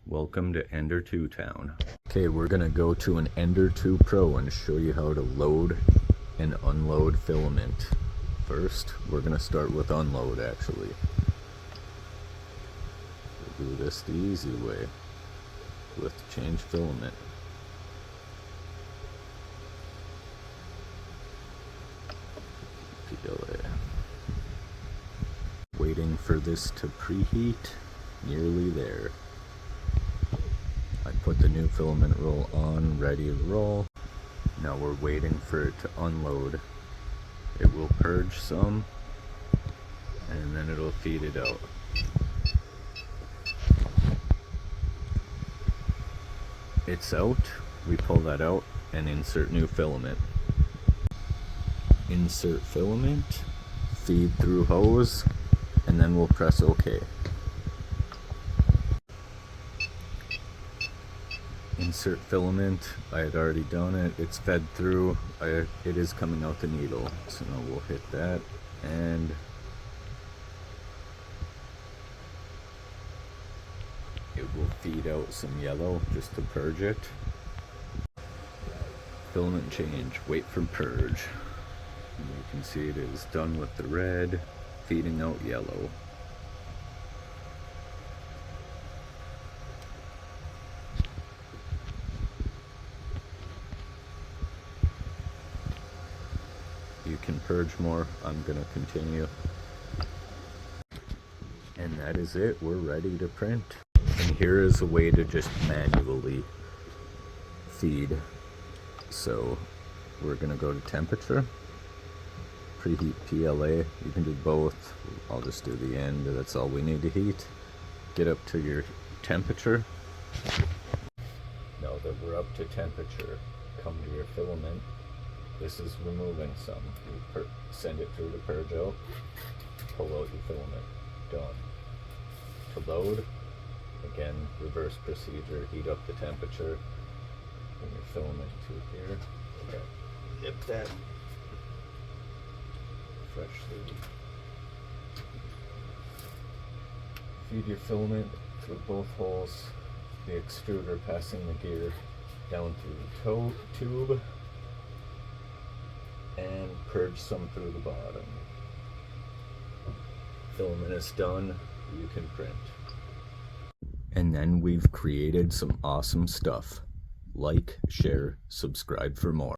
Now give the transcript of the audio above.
Welcome to Ender 2 Town. Okay, we're gonna go to an Ender 2 Pro and show you how to load and unload filament. First, we're gonna start with unload actually. We'll do this the easy way with change filament. PLA. Waiting for this to preheat. Nearly there. I put the new filament roll on, ready to roll. Now we're waiting for it to unload. It will purge some, and then it'll feed it out. It's out. We pull that out and insert new filament. Insert filament, feed through hose, and then we'll press OK. Insert filament. I had already done it. It's fed through. It is coming out the needle. So now we'll hit that and it will feed out some yellow just to purge it. Filament change. Wait for purge. And you can see it is done with the red, feeding out yellow. You can purge more. I'm gonna continue. And that is it. We're ready to print. And here is a way to just manually feed. So we're gonna go to temperature, preheat PLA. You can do both. I'll just do the end. That's all we need to heat. Get up to your temperature. Now that we're up to temperature, come to your filament. This is removing some. You send it through the purge out, pull out your filament. Done. To load, again, reverse procedure, heat up the temperature, bring your filament to here. Okay. Dip that freshly. Feed your filament through both holes, the extruder passing the gear down through the tube, and purge some through the bottom. Filament is done, you can print. And then we've created some awesome stuff. Like, share, subscribe for more.